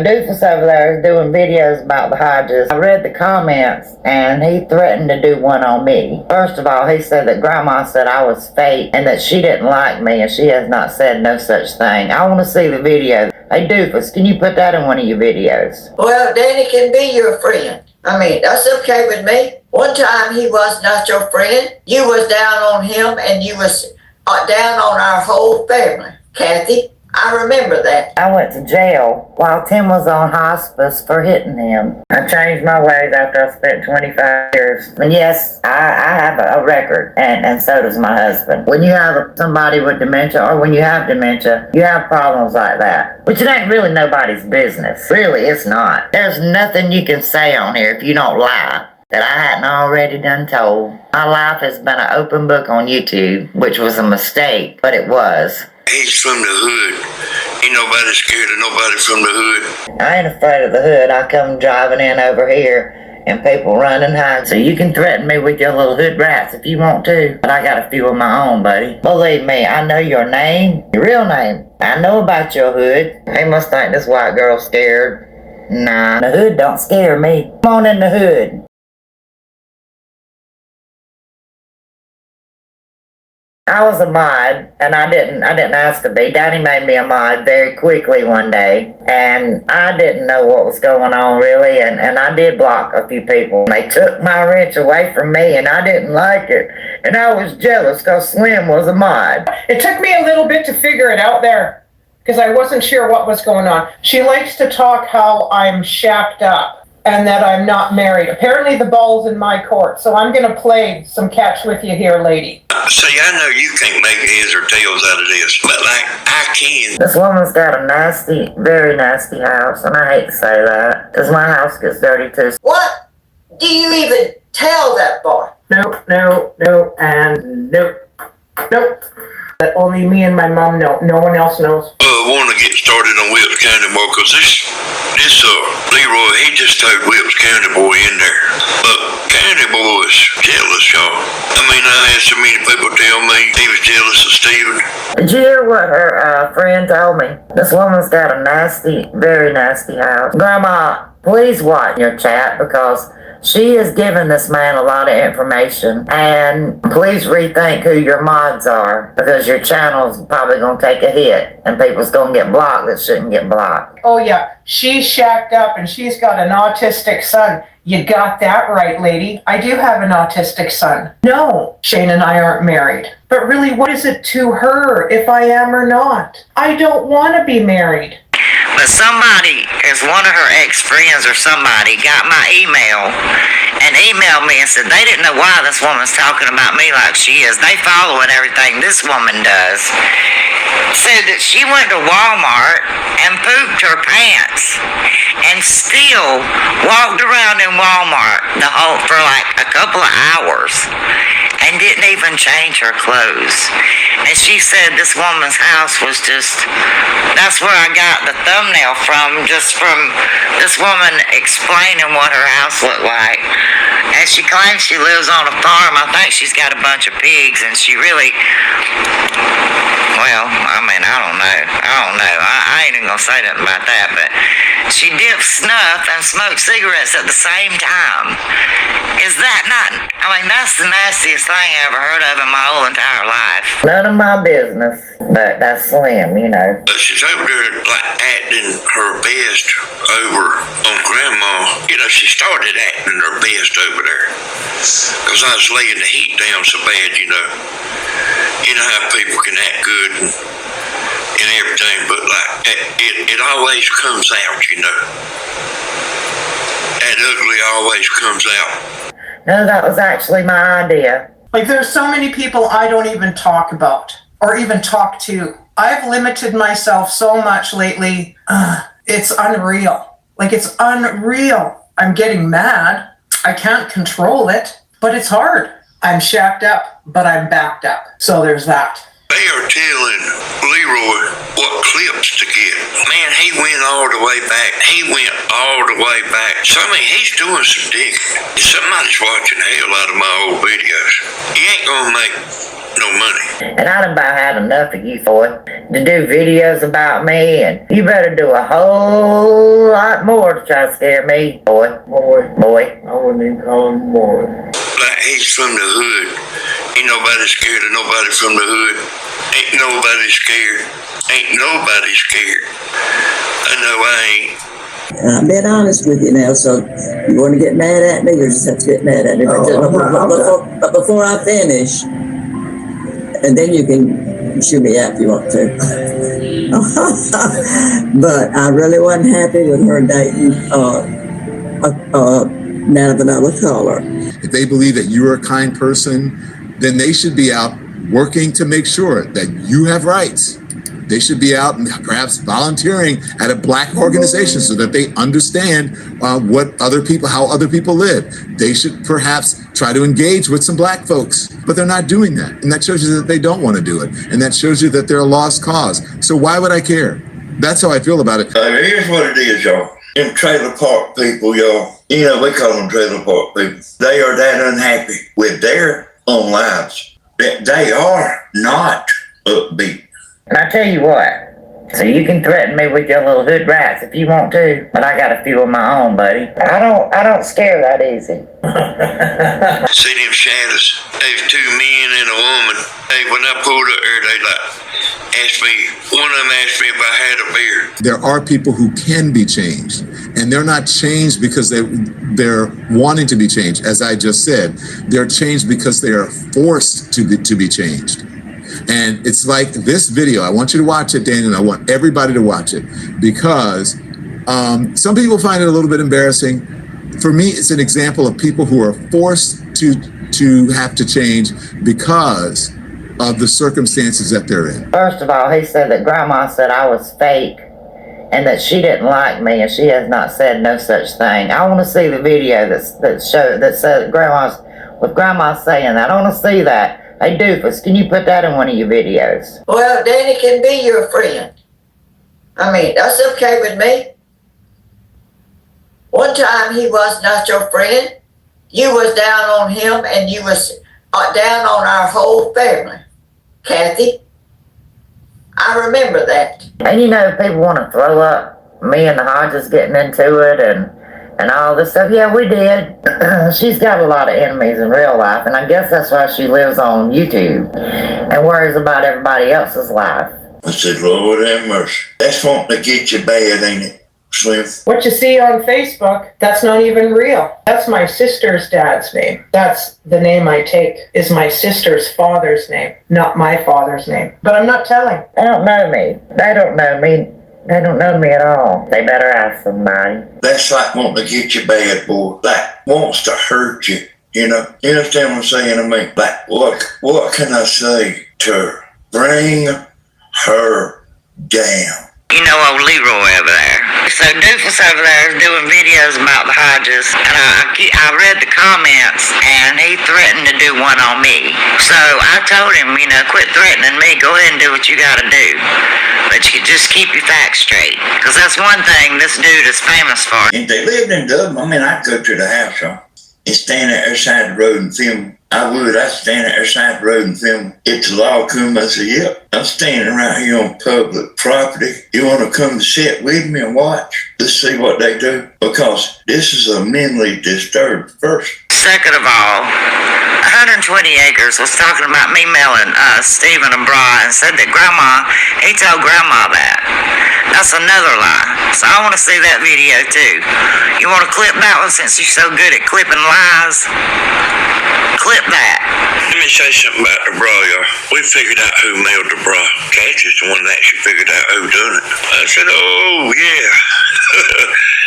Doofus over there is doing videos about the Hodges. I read the comments, and he threatened to do one on me. First of all, he said that Grandma said I was fake and that she didn't like me, and she has not said no such thing. I want to see the video. Hey, Doofus, can you put that in one of your videos? Well, Danny can be your friend. I mean, that's okay with me. One time he was not your friend. You was down on him, and you was down on our whole family, Kathy. I remember that. I went to jail while Tim was on hospice for hitting him. I changed my ways after I spent 25 years. And yes, I have a record, and so does my husband. When you have somebody with dementia, or when you have dementia, you have problems like that. Which it ain't really nobody's business. Really, it's not. There's nothing you can say on here if you don't lie that I hadn't already done told. My life has been an open book on YouTube, which was a mistake, but it was. He's from the hood. Ain't nobody scared of nobody from the hood. I ain't afraid of the hood. I come driving in over here and people run and hide. So you can threaten me with your little hood rats if you want to. But I got a few of my own, buddy. Believe me, I know your name, your real name. I know about your hood. They must think this white girl's scared. Nah, the hood don't scare me. Come on in the hood. I was a mod, and I didn't ask to be. Daddy made me a mod very quickly one day, and I didn't know what was going on really, and I did block a few people. They took my wrench away from me, and I didn't like it, and I was jealous because Slim was a mod. It took me a little bit to figure it out there, because I wasn't sure what was going on. She likes to talk how I'm shacked up and that I'm not married. Apparently the ball's in my court, so I'm going to play some catch with you here, lady. See, I know you can't make heads or tails out of this, but like, I can. This woman's got a nasty, very nasty house, and I hate to say that, because my house gets dirty too. What? Do you even tell that boy? Nope, and nope. But only me and my mom know. No one else knows. I want to get started on Wilkes County more, because this Leroy, he just threw Wilkes County boy in there. But County boy's jealous, y'all. I mean, I had so many people tell me he was jealous of Steven. Did you hear what her friend told me? This woman's got a nasty, very nasty house. Grandma, please watch your chat, because she is giving this man a lot of information, and please rethink who your mods are, because your channel's probably going to take a hit, and people's going to get blocked that shouldn't get blocked. Oh yeah, she's shacked up and she's got an autistic son. You got that right, lady. I do have an autistic son. No, Shane and I aren't married. But really, what is it to her if I am or not? I don't want to be married. But somebody, is one of her ex-friends or somebody, got my email and emailed me and said they didn't know why this woman's talking about me like she is. They following everything this woman does. Said that she went to Walmart and pooped her pants and still walked around in Walmart for like a couple of hours and didn't even change her clothes. And she said this woman's house was just, that's where I got the thumbnail from, just from this woman explaining what her house looked like. And she claims she lives on a farm. I think she's got a bunch of pigs, and she really, well, I mean, I don't know. I ain't even gonna say nothing about that, but she dips snuff and smokes cigarettes at the same time. Is that not, I mean, that's the nastiest thing I ever heard of in my whole entire life. None of my business, but that's Slim, you know. She's over there, like, acting her best over on Grandma. You know, she started acting her best over there, because I was laying the heat down so bad, you know. You know how people can act good and everything, but like, it always comes out, you know. That ugly always comes out. No, that was actually my idea. Like, there's so many people I don't even talk about or even talk to. I've limited myself so much lately. It's unreal. Like, it's unreal. I'm getting mad. I can't control it, but it's hard. I'm shacked up, but I'm backed up. So there's that. They are telling Leroy what clips to get. Man, he went all the way back. So, I mean, he's doing some digging. Somebody's watching the hell out of my old videos. He ain't gonna make no money. And I'd about had enough of you for it to do videos about me, and you better do a whole lot more to try to scare me, boy. Boy. I wouldn't even call him boy. Like he's from the hood. Ain't nobody scared of nobody from the hood. Ain't nobody scared. Ain't nobody scared. I know I ain't. And I'm being honest with you now, so you want to get mad at me, you just have to get mad at me. But before I finish, and then you can shoot me out if you want to. But I really wasn't happy with her dating man of another color. If they believe that you're a kind person, then they should be out working to make sure that you have rights. They should be out and perhaps volunteering at a black organization so that they understand how other people live. They should perhaps try to engage with some black folks, but they're not doing that. And that shows you that they don't want to do it. And that shows you that they're a lost cause. So why would I care? That's how I feel about it. Here's what it is, y'all. Them trailer park people, y'all, you know, we call them trailer park people. They are that unhappy with their own lives that they are not upbeat. And I tell you what, so you can threaten me with your little hood rats if you want to, but I got a few of my own, buddy. I don't scare that easy. See them shadows? There's two men and a woman. Hey, when I pulled up there, they one of them asked me if I had a beard. There are people who can be changed, and they're not changed because they're wanting to be changed. As I just said, they're changed because they are forced to be changed. And it's like this video. I want you to watch it, Daniel. I want everybody to watch it because some people find it a little bit embarrassing. For me, it's an example of people who are forced to have to change because of the circumstances that they're in. First of all, he said that Grandma said I was fake and that she didn't like me, and she has not said no such thing. I want to see the video that said Grandma saying that. I want to see that. Hey, Doofus, can you put that in one of your videos? Well, Danny can be your friend. I mean, that's okay with me. One time he was not your friend. You was down on him, and you was down on our whole family, Kathy. I remember that. And you know, people want to throw up me and the Hodges getting into it and all this stuff. Yeah, we did. She's got a lot of enemies in real life, and I guess that's why she lives on YouTube and worries about everybody else's life. I said, Lord have mercy. That's wanting to get you bad, ain't it, Slim? What you see on Facebook, that's not even real. That's my sister's dad's name. That's the name I take, is my sister's father's name, not my father's name. But I'm not telling. They don't know me. They don't know me. They don't know me at all. They better ask somebody. That's like wanting to get you bad, boy. Like wants to hurt you, you know? You understand what I'm saying to me? Like, what can I say to her? Bring her down. You know old Leroy over there. So Doofus over there is doing videos about the Hodges, and I read the comments, and he threatened to do one on me. So I told him, you know, quit threatening me. Go ahead and do what you got to do. But you just keep your facts straight, because that's one thing this dude is famous for. If they lived in Dublin, I mean, I'd go to the house, huh? And stand at their side of the road and film. I'd stand at their side of the road and film. If the law come, I say, yep, I'm standing right here on public property. You want to come sit with me and watch? Let's see what they do. Because this is a mentally disturbed person. Second of all, 120 Acres was talking about me mailing Stephen and Bra and said that he told Grandma that. That's another lie. So I want to see that video too. You want to clip that one since you're so good at clipping lies? Clip that. Let me say something about the bra, y'all. We figured out who mailed the bra. Kathy's the one that actually figured out who done it. I said, oh, yeah.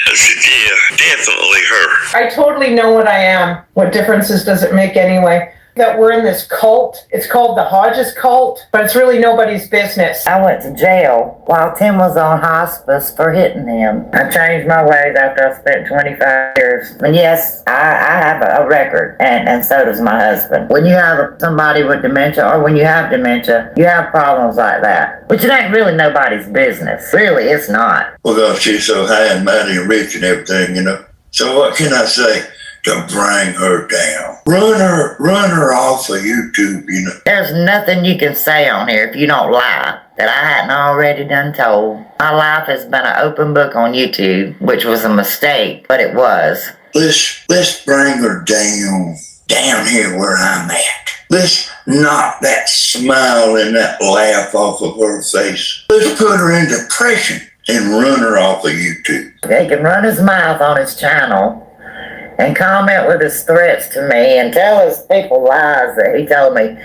I said, yeah, definitely her. I totally know what I am. What differences does it make anyway? That we're in this cult. It's called the Hodges cult, but it's really nobody's business. I went to jail while Tim was on hospice for hitting him. I changed my ways after I spent 25 years. And yes, I have a record, and so does my husband. When you have somebody with dementia, or when you have dementia, you have problems like that. Which it ain't really nobody's business. Really, it's not. Well, she's so high and mighty and rich and everything, you know. So what can I say? to bring her down. Run her off of YouTube, you know. There's nothing you can say on here if you don't lie that I hadn't already done told. My life has been an open book on YouTube, which was a mistake, but it was. Let's bring her down here where I'm at. Let's knock that smile and that laugh off of her face. Let's put her in depression and run her off of YouTube. He can run his mouth on his channel and comment with his threats to me and tell his people lies that he told me.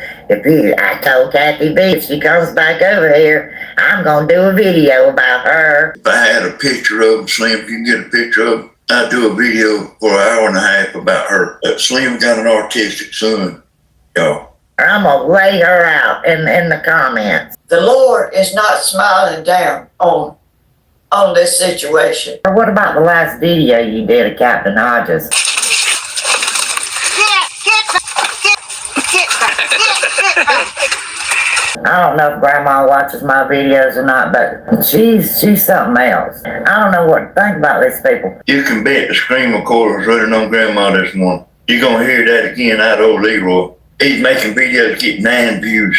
I told Kathy B, if she comes back over here, I'm going to do a video about her. If I had a picture of him, Slim, if you can get a picture of him, I'd do a video for an hour and a half about her. Slim got an autistic son, y'all. I'm going to lay her out in the comments. The Lord is not smiling down on this situation. Or what about the last video you did of Captain Hodges? I don't know if Grandma watches my videos or not, but she's something else. I don't know what to think about these people. You can bet the screen recorder was running on Grandma this morning. You're going to hear that again out of old Leroy. He's making videos to get 9 views.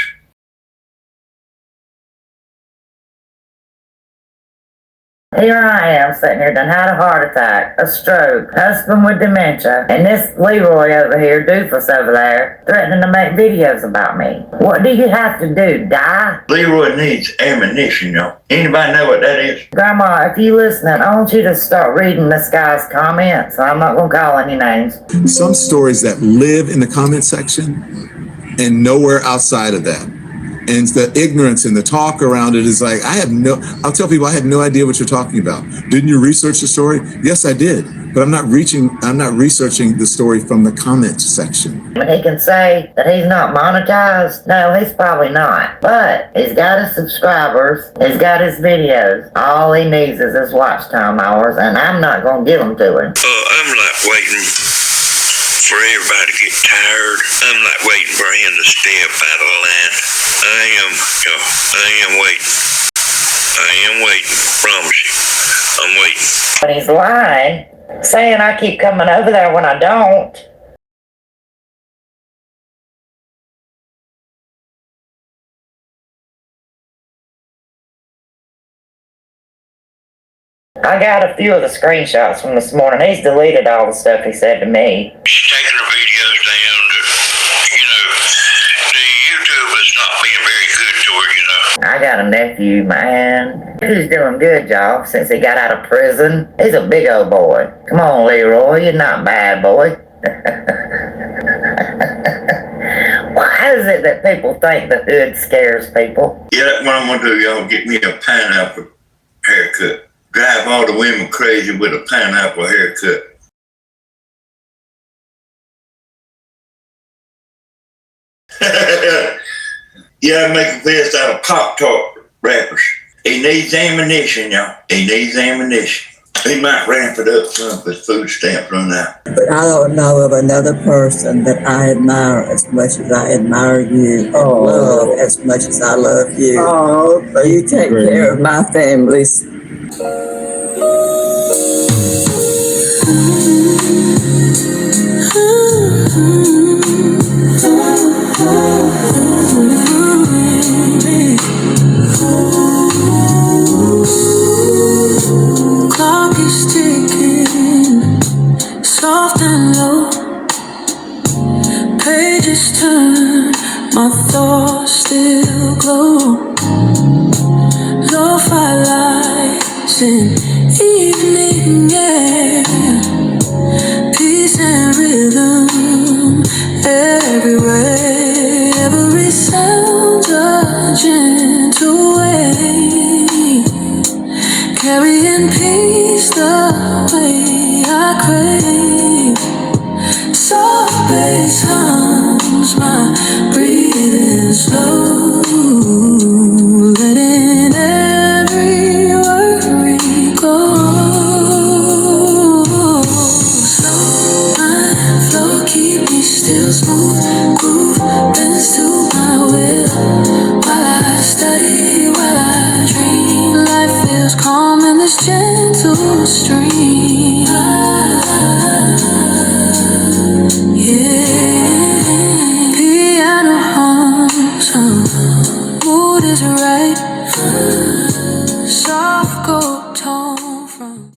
Here I am, sitting here, done had a heart attack, a stroke, husband with dementia, and this Leroy over here, doofus over there, threatening to make videos about me. What do you have to do, die? Leroy needs ammunition, y'all. Anybody know what that is? Grandma, if you listening, I want you to start reading this guy's comments. I'm not going to call any names. Some stories that live in the comment section and nowhere outside of that. And the ignorance and the talk around it is like, I'll tell people I had no idea what you're talking about. Didn't you research the story? Yes, I did. But I'm not researching the story from the comment section. He can say that he's not monetized. No, he's probably not. But he's got his subscribers. He's got his videos. All he needs is his watch time hours, and I'm not going to give them to him. I'm not waiting for everybody to get tired. I'm not waiting for him to step out of line. I am waiting. Promise you. I'm waiting. But he's lying, saying I keep coming over there when I don't. I got a few of the screenshots from this morning. He's deleted all the stuff he said to me. She's taking her videos down to, the YouTube is not being very good to her, I got a nephew, man. He's doing good, y'all, since he got out of prison. He's a big old boy. Come on, Leroy, you're not bad, boy. Why is it that people think the hood scares people? Yeah, that's what I'm going to do, y'all. Get me a pineapple haircut. Drive all the women crazy with a pineapple haircut. Yeah, make a vest out of Pop-Tart wrappers. He needs ammunition, y'all. He needs ammunition. He might ramp it up some if his food stamps run out. But I don't know of another person that I admire as much as I admire you, and love as much as I love you. So you take care of my families. Clock is ticking, soft and low. Pages turn, my thoughts still glow. Lo-fi lights in evening air, peace and rhythm everywhere. Every sound's a gentle way, carrying peace the way I crave. Soft bass hums, my breathing slow, letting every worry go. Slow my flow, keep me still, smooth groove bends to my will. While I study, while I dream, life feels calm in this gentle stream.